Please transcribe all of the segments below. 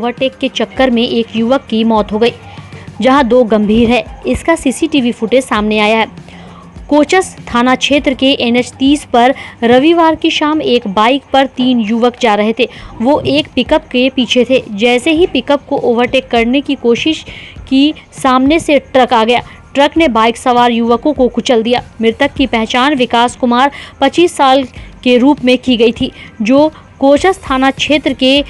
Overtake के चक्कर में एक युवक की मौत हो गई, जहां 2 गंभीर है। इसका सीसीटीवी फुटेज सामने आया है। कोचस थाना क्षेत्र के NH 30 पर रविवार की शाम एक बाइक पर 3 युवक जा रहे थे। वो एक पिकअप के पीछे थे। जैसे ही पिकअप को ओवरटेक करने की कोशिश की, सामने से ट्रक आ गया। ट्रक ने बाइक सवार युवकों को कुचल दिया। मृतक की पहचान विकास कुमार 25 साल के रूप में की गई थी, जो कोचस थाना क्षेत्र के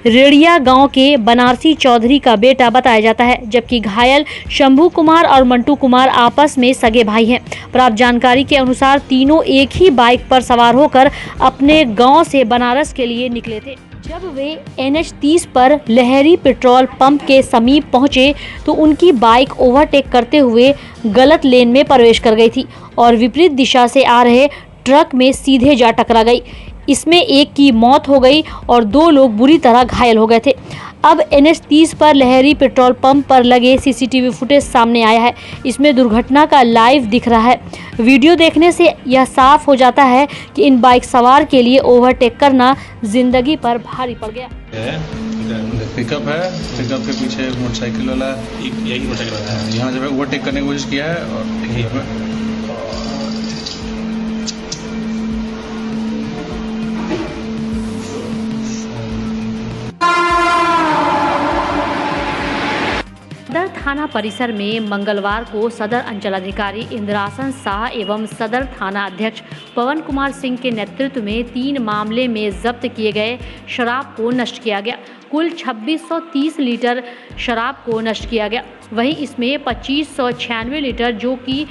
रेड़िया गांव के बनारसी चौधरी का बेटा बताया जाता है, जबकि घायल शंभू कुमार और मंटू कुमार आपस में सगे भाई हैं। प्राप्त जानकारी के अनुसार तीनों एक ही बाइक पर सवार होकर अपने गांव से बनारस के लिए निकले थे। जब वे NH 30 पर लहरी पेट्रोल पंप के समीप पहुंचे तो उनकी बाइक ओवरटेक करते हुए गलत लेन में प्रवेश कर गई थी और विपरीत दिशा से आ रहे ट्रक में सीधे जा टकरा गई। इसमें एक की मौत हो गई और 2 लोग बुरी तरह घायल हो गए थे। अब NH 30 पर लहरी पेट्रोल पंप पर लगे सीसीटीवी फुटेज सामने आया है। इसमें दुर्घटना का लाइव दिख रहा है। वीडियो देखने से यह साफ हो जाता है कि इन बाइक सवार के लिए ओवरटेक करना जिंदगी पर भारी पड़ गया। पिकअप है, पिकअप के पीछे मोटरसाइकिल वाला यही मोटरसाइकिल वाला है। यहाँ जब ओवरटेक करने की कोशिश किया है और सदर थाना परिसर में मंगलवार को सदर अंचलाधिकारी इंद्रासन शाह एवं सदर थाना अध्यक्ष पवन कुमार सिंह के नेतृत्व में 3 मामले में जब्त किए गए शराब को नष्ट किया गया। कुल 2630 लीटर शराब को नष्ट किया गया। वहीं इसमें 2596 लीटर, जो कि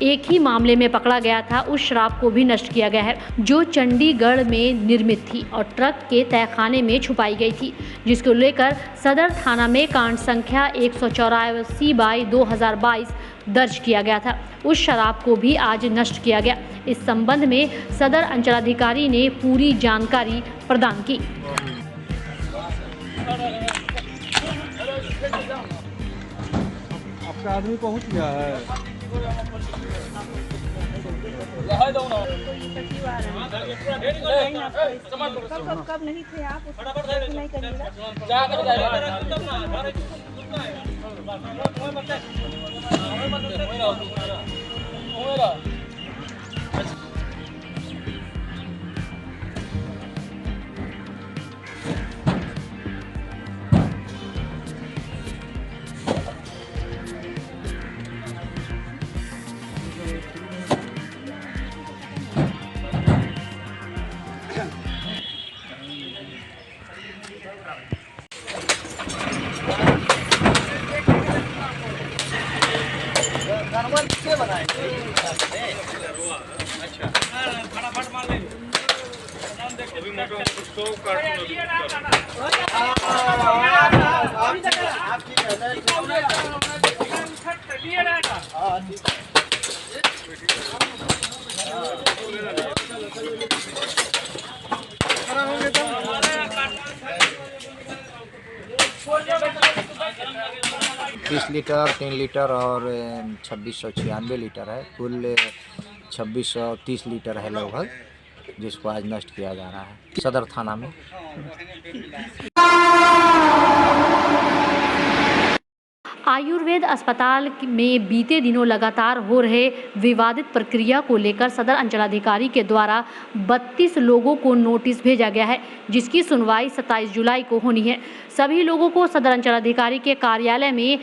एक ही मामले में पकड़ा गया था, उस शराब को भी नष्ट किया गया है, जो चंडीगढ़ में निर्मित थी और ट्रक के तहखाने में छुपाई गई थी, जिसको लेकर सदर थाना में कांड संख्या 184/2022 दर्ज किया गया था। उस शराब को भी आज नष्ट किया गया। इस संबंध में सदर अंचलाधिकारी ने पूरी जानकारी प्रदान की। आपका आदमी पहुंच गया है। कब नहीं थे आप? नहीं करिएगा। तीस लीटर, 3 लीटर और 2696 लीटर है। कुल 2630 लीटर है लगभग, जिसको आज नष्ट किया जा रहा है सदर थाना में। आयुर्वेद अस्पताल में बीते दिनों लगातार हो रहे विवादित प्रक्रिया को लेकर सदर अंचलाधिकारी के द्वारा 32 लोगों को नोटिस भेजा गया है, जिसकी सुनवाई 27 जुलाई को होनी है। सभी लोगों को सदर अंचलाधिकारी के कार्यालय में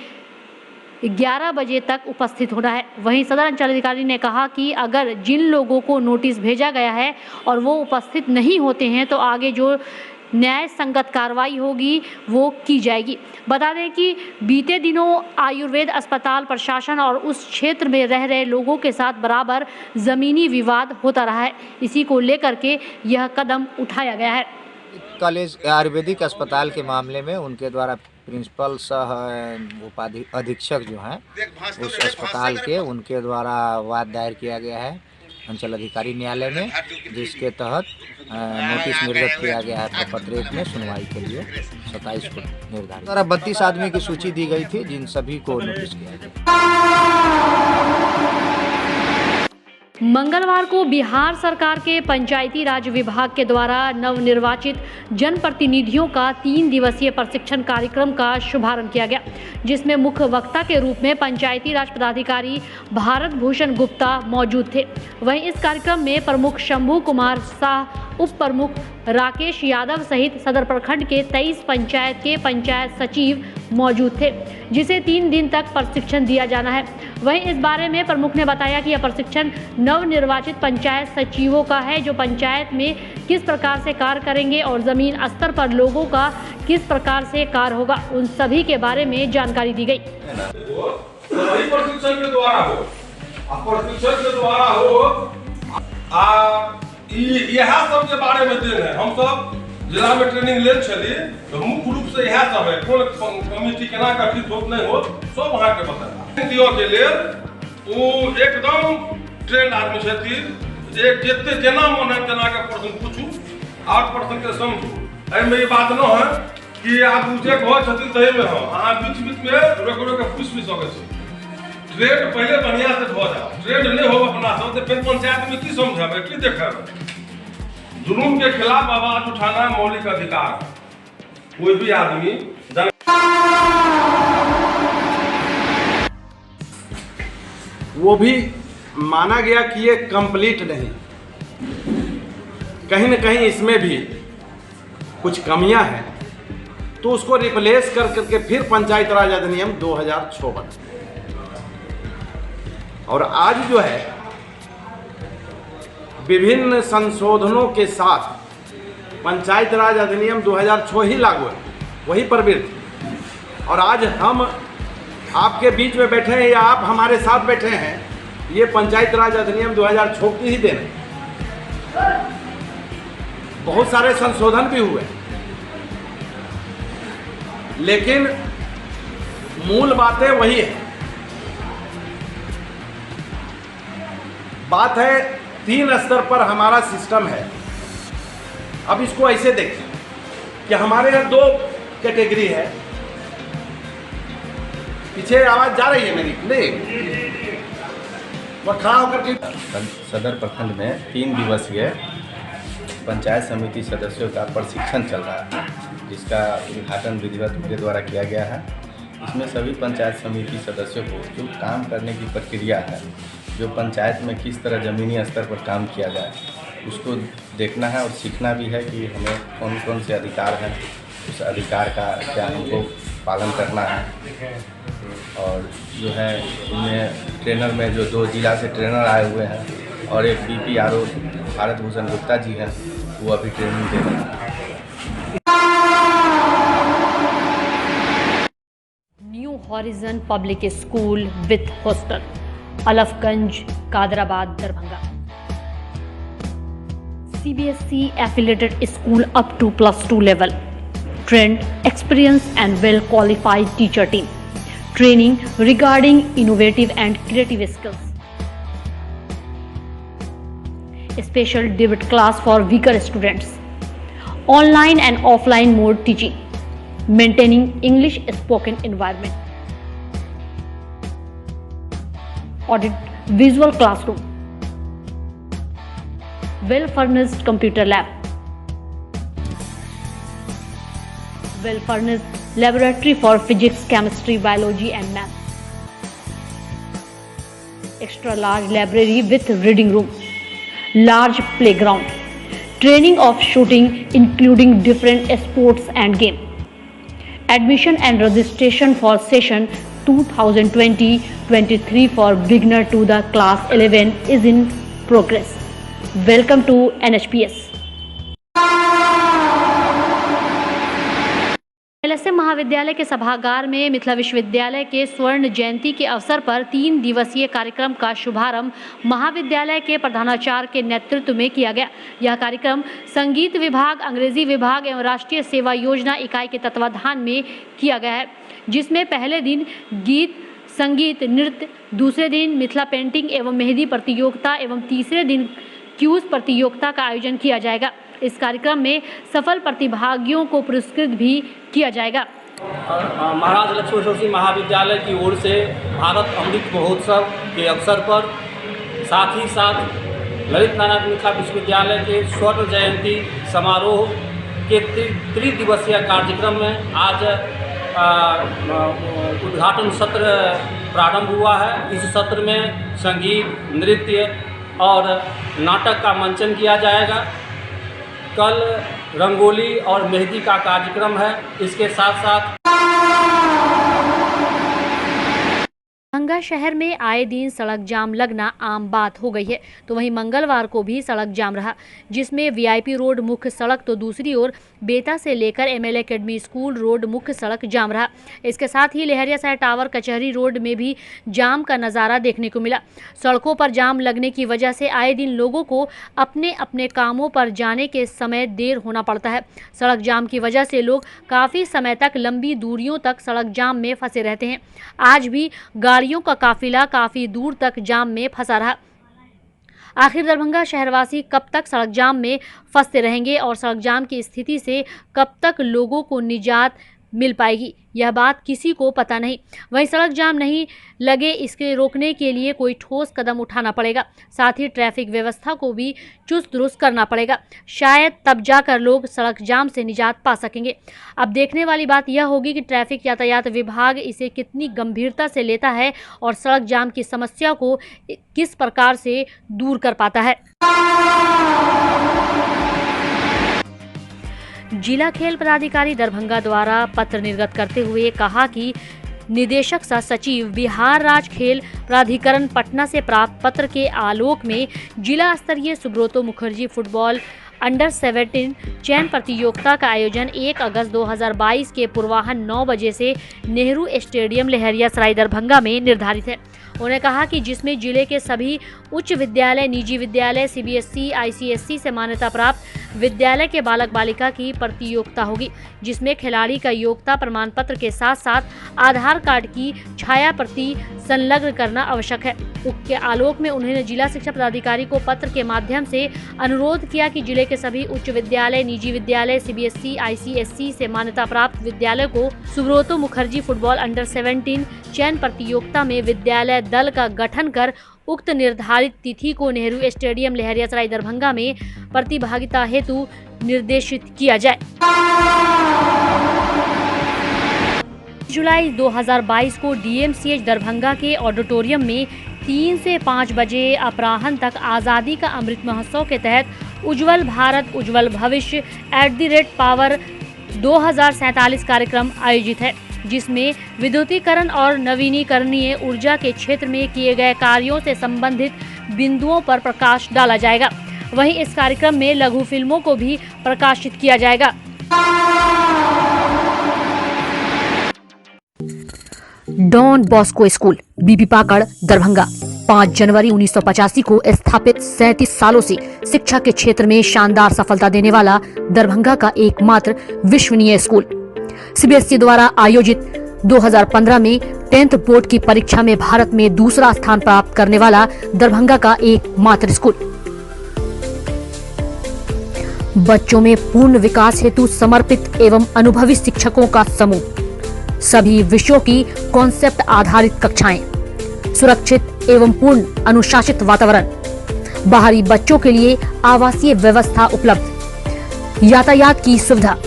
11 बजे तक उपस्थित होना है। वहीं सदर अंचलाधिकारी ने कहा कि अगर जिन लोगों को नोटिस भेजा गया है और वो उपस्थित नहीं होते हैं तो आगे जो न्याय संगत कार्रवाई होगी वो की जाएगी। बता दें कि बीते दिनों आयुर्वेद अस्पताल प्रशासन और उस क्षेत्र में रह रहे लोगों के साथ बराबर ज़मीनी विवाद होता रहा है। इसी को लेकर के यह कदम उठाया गया है। कॉलेज आयुर्वेदिक अस्पताल के मामले में उनके द्वारा प्रिंसिपल सह अधीक्षक जो हैं उस अस्पताल के, उनके द्वारा वाद दायर किया गया है अंचल अधिकारी न्यायालय में, जिसके तहत नोटिस निर्गत किया गया है प्रपत्र 1 में सुनवाई के लिए 27 को निर्धारित। द्वारा 32 आदमी की सूची दी गई थी, जिन सभी को नोटिस किया गया। मंगलवार को बिहार सरकार के पंचायती राज विभाग के द्वारा नवनिर्वाचित जनप्रतिनिधियों का 3 दिवसीय प्रशिक्षण कार्यक्रम का शुभारंभ किया गया, जिसमें मुख्य वक्ता के रूप में पंचायती राज पदाधिकारी भारत भूषण गुप्ता मौजूद थे। वहीं इस कार्यक्रम में प्रमुख शंभू कुमार शाह, उप प्रमुख राकेश यादव सहित सदर प्रखंड के 23 पंचायत के पंचायत सचिव मौजूद थे, जिसे 3 दिन तक प्रशिक्षण दिया जाना है। वहीं इस बारे में प्रमुख ने बताया कि यह प्रशिक्षण नवनिर्वाचित पंचायत सचिवों का है, जो पंचायत में किस प्रकार से कार्य करेंगे और जमीन स्तर पर लोगों का किस प्रकार से कार्य होगा, उन सभी के बारे में जानकारी दी गई। प्रशिक्षण के द्वारा यह सब के बारे में देन है। हम सब जिला में ट्रेनिंग ले चली तो मुख्य रूप से यह सब है, कौन कमिटी केना गठित हो नहीं हो सब वहां के बताया दियो के लिए वो एकदम ट्रेन आदमी छथि। एक जते जेना मन है तेना के प्रश्न पूछू और प्रश्न के समझू। एमे ई बात न है कि आप जे कह छथि तहे में हम अहाँ बीच बीच में रोक के पूछ भी सकै छी। ट्रेड पहले बढ़िया से हो जाओ, ट्रेड नहीं हो अपना सब तो फिर पंचायत में की समझाबे की देखाबे। जुलूम के खिलाफ आवाज उठाना मौलिक अधिकार, कोई भी आदमी वो भी माना गया कि ये कंप्लीट नहीं, कहीं न कहीं इसमें भी कुछ कमियां हैं, तो उसको रिप्लेस कर करके फिर पंचायत राज अधिनियम 2006 बना। और आज जो है विभिन्न संशोधनों के साथ पंचायत राज अधिनियम 2006 ही लागू है, वही प्रवृत्ति। और आज हम आपके बीच में बैठे हैं या आप हमारे साथ बैठे हैं, ये पंचायत राज अधिनियम 2006 की ही देन है। बहुत सारे संशोधन भी हुए, लेकिन मूल बातें वही है। बात है 3 स्तर पर हमारा सिस्टम है। अब इसको ऐसे देखें कि हमारे यहाँ 2 कैटेगरी है। पीछे आवाज जा रही है मेरी? नहीं, वो खड़ा होकर के। सदर प्रखंड में 3 दिवसीय पंचायत समिति सदस्यों का प्रशिक्षण चल रहा है, जिसका उद्घाटन विधिवत मेरे द्वारा किया गया है। इसमें सभी पंचायत समिति सदस्यों को जो काम करने की प्रक्रिया है, जो पंचायत में किस तरह ज़मीनी स्तर पर काम किया जाए, उसको देखना है और सीखना भी है कि हमें कौन कौन से अधिकार हैं, उस अधिकार का क्या हमको पालन करना है। और जो है इनमें ट्रेनर में जो 2 जिला से ट्रेनर आए हुए हैं और एक BPRO भारत भूषण गुप्ता जी हैं, वो अभी ट्रेनिंग दे रहे हैं। New horizon public school with hostel, Alafganj, Kadrabad, Darbhanga. CBSE affiliated school up to +2 level. Trained, experienced and well qualified teacher team. Training regarding innovative and creative skills. Special debit class for weaker students. Online and offline mode teaching. Maintaining English spoken environment. Audit visual classroom. Well furnished computer lab. Well furnished laboratory for physics, chemistry, biology and math. Extra large library with reading room. Large playground. Training of shooting including different sports and game. Admission and registration for session 2020-23 for beginner to the class 11 is in progress. Welcome to NHPS. LSM महाविद्यालय के सभागार में मिथिला विश्वविद्यालय के स्वर्ण जयंती के अवसर पर 3 दिवसीय कार्यक्रम का शुभारंभ महाविद्यालय के प्रधानाचार्य के नेतृत्व में किया गया। यह कार्यक्रम संगीत विभाग, अंग्रेजी विभाग एवं राष्ट्रीय सेवा योजना इकाई के तत्वाधान में किया गया है, जिसमें पहले दिन गीत, संगीत, नृत्य, दूसरे दिन मिथिला पेंटिंग एवं मेहंदी प्रतियोगिता एवं तीसरे दिन क्यूज प्रतियोगिता का आयोजन किया जाएगा। इस कार्यक्रम में सफल प्रतिभागियों को पुरस्कृत भी किया जाएगा। महाराज लक्ष्मण सिंह महाविद्यालय की ओर से भारत अमृत महोत्सव के अवसर पर साथ ही साथ ललित नारायण मिथिला विश्वविद्यालय के स्वर्ण जयंती समारोह के त्रिदिवसीय कार्यक्रम में आज उद्घाटन सत्र प्रारंभ हुआ है। इस सत्र में संगीत, नृत्य और नाटक का मंचन किया जाएगा। कल रंगोली और मेहंदी का कार्यक्रम है। इसके साथ साथ दरभंगा शहर में आए दिन सड़क जाम लगना आम बात हो गई है, तो वहीं मंगलवार को भी सड़क जाम रहा, जिसमें वीआईपी रोड मुख्य सड़क तो दूसरी ओर बेता से लेकर एमएलए अकेडमी स्कूल रोड मुख्य सड़क जाम रहा। इसके साथ ही लहरियासराय टावर कचहरी रोड में भी जाम का नज़ारा देखने को मिला। सड़कों पर जाम लगने की वजह से आए दिन लोगों को अपने अपने कामों पर जाने के समय देर होना पड़ता है। सड़क जाम की वजह से लोग काफ़ी समय तक लंबी दूरियों तक सड़क जाम में फंसे रहते हैं। आज भी गाड़ियों का काफिला काफ़ी दूर तक जाम में फंसा रहा। आखिर दरभंगा शहरवासी कब तक सड़क जाम में फंसते रहेंगे और सड़क जाम की स्थिति से कब तक लोगों को निजात मिल पाएगी, यह बात किसी को पता नहीं। वहीं सड़क जाम नहीं लगे, इसके रोकने के लिए कोई ठोस कदम उठाना पड़ेगा। साथ ही ट्रैफिक व्यवस्था को भी चुस्त दुरुस्त करना पड़ेगा। शायद तब जाकर लोग सड़क जाम से निजात पा सकेंगे। अब देखने वाली बात यह होगी कि ट्रैफिक यातायात विभाग इसे कितनी गंभीरता से लेता है और सड़क जाम की समस्या को किस प्रकार से दूर कर पाता है। जिला खेल पदाधिकारी दरभंगा द्वारा पत्र निर्गत करते हुए कहा कि निदेशक सह सचिव बिहार राज्य खेल प्राधिकरण पटना से प्राप्त पत्र के आलोक में जिला स्तरीय सुब्रतो मुखर्जी फुटबॉल अंडर 17 चयन प्रतियोगिता का आयोजन 1 अगस्त 2022 के पूर्वाह्न 9 बजे से नेहरू स्टेडियम लहरियासराय दरभंगा में निर्धारित है। उन्होंने कहा कि जिसमें जिले के सभी उच्च विद्यालय, निजी विद्यालय, सीबीएसई, आईसीएसई से मान्यता प्राप्त विद्यालय के बालक बालिका की प्रतियोगिता होगी, जिसमें खिलाड़ी का योग्यता प्रमाण पत्र के साथ साथ आधार कार्ड की छाया प्रति संलग्न करना आवश्यक है। उक्त के आलोक में उन्होंने जिला शिक्षा पदाधिकारी को पत्र के माध्यम से अनुरोध किया कि जिले के सभी उच्च विद्यालय, निजी विद्यालय, सीबीएसई, आईसीएसई से मान्यता प्राप्त विद्यालय को सुब्रतो मुखर्जी फुटबॉल अंडर 17 चयन प्रतियोगिता में विद्यालय दल का गठन कर उक्त निर्धारित तिथि को नेहरू स्टेडियम लहरियासराय दरभंगा में प्रतिभागिता हेतु निर्देशित किया जाए। जुलाई 2022 को डीएमसीएच दरभंगा के ऑडिटोरियम में 3 से 5 बजे अपराह्न तक आज़ादी का अमृत महोत्सव के तहत उज्जवल भारत उज्जवल भविष्य @पावर 2047 कार्यक्रम आयोजित है, जिसमें विद्युतीकरण और नवीनीकरणीय ऊर्जा के क्षेत्र में किए गए कार्यों से संबंधित बिंदुओं पर प्रकाश डाला जाएगा। वहीं इस कार्यक्रम में लघु फिल्मों को भी प्रकाशित किया जाएगा। Don Bosco School Bibi Pakar Darbhanga 5 जनवरी 1985 को स्थापित 37 सालों से शिक्षा के क्षेत्र में शानदार सफलता देने वाला दरभंगा का एकमात्र विश्वसनीय स्कूल। सीबीएसई द्वारा आयोजित 2015 में 10th बोर्ड की परीक्षा में भारत में दूसरा स्थान प्राप्त करने वाला दरभंगा का एकमात्र स्कूल। बच्चों में पूर्ण विकास हेतु समर्पित एवं अनुभवी शिक्षकों का समूह, सभी विषयों की कॉन्सेप्ट आधारित कक्षाएं, सुरक्षित एवं पूर्ण अनुशासित वातावरण, बाहरी बच्चों के लिए आवासीय व्यवस्था उपलब्ध, यातायात की सुविधा,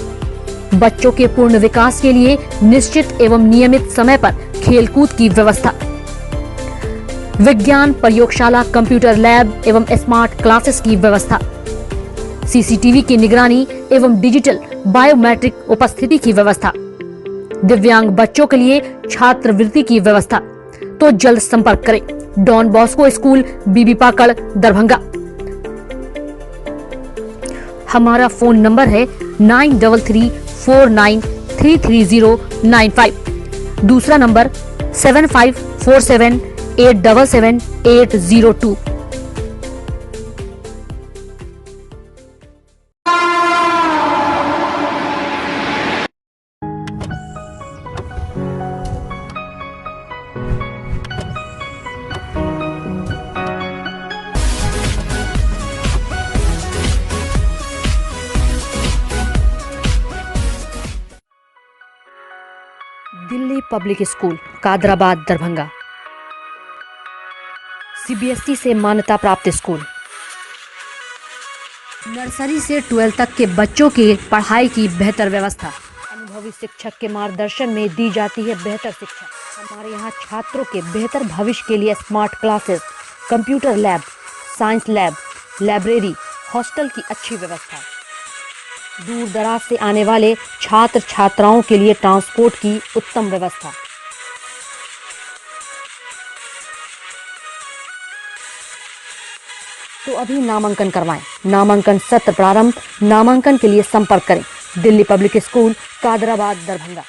बच्चों के पूर्ण विकास के लिए निश्चित एवं नियमित समय पर खेलकूद की व्यवस्था, विज्ञान प्रयोगशाला, कंप्यूटर लैब एवं स्मार्ट क्लासेस की व्यवस्था, सीसीटीवी की निगरानी एवं डिजिटल बायोमेट्रिक उपस्थिति की व्यवस्था, दिव्यांग बच्चों के लिए छात्रवृत्ति की व्यवस्था। तो जल्द संपर्क करें Don Bosco School Bibi Pakar Darbhanga. हमारा फोन नंबर है 9334933095। दूसरा number 7547877802। Delhi Public School Kadrabad Darbhanga. CBSE से मान्यता प्राप्त स्कूल। नर्सरी से 12 तक के बच्चों की पढ़ाई की बेहतर व्यवस्था। अनुभवी शिक्षक के मार्गदर्शन में दी जाती है बेहतर शिक्षा। हमारे यहाँ छात्रों के बेहतर भविष्य के लिए smart classes, computer lab, science lab, library, hostel की अच्छी व्यवस्था। दूर दराज से आने वाले छात्र छात्राओं के लिए ट्रांसपोर्ट की उत्तम व्यवस्था। तो अभी नामांकन करवाएं। नामांकन सत्र प्रारंभ। नामांकन के लिए संपर्क करें Delhi Public School, Kadrabad, Darbhanga.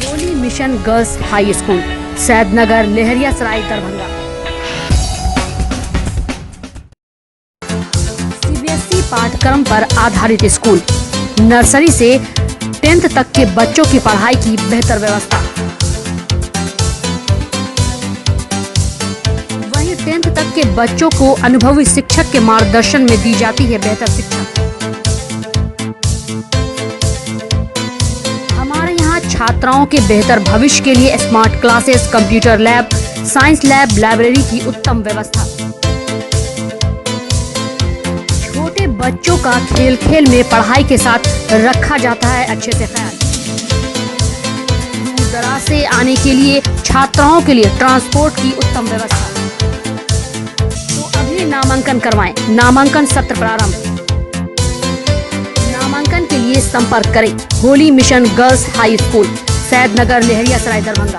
Holy Mission Girls High School, Saidnagar, Laheriasarai, Darbhanga. CBSE पाठ्यक्रम पर आधारित स्कूल। नर्सरी से 10th तक के बच्चों की पढ़ाई की बेहतर व्यवस्था। वहीं 10th तक के बच्चों को अनुभवी शिक्षक के मार्गदर्शन में दी जाती है बेहतर शिक्षा। हमारे यहाँ छात्राओं के बेहतर भविष्य के लिए smart classes, computer lab, science lab, library की उत्तम व्यवस्था। छोटे बच्चों का खेल खेल में पढ़ाई के साथ रखा जाता है अच्छे से ख्याल। दूर दराज से आने के लिए छात्राओं के लिए ट्रांसपोर्ट की उत्तम व्यवस्था। तो अभी नामांकन करवाएं। नामांकन सत्र प्रारंभ। नामांकन के लिए संपर्क करें Holi Mission Girls High School, Saidnagar, Laheriasarai, Darbhanga.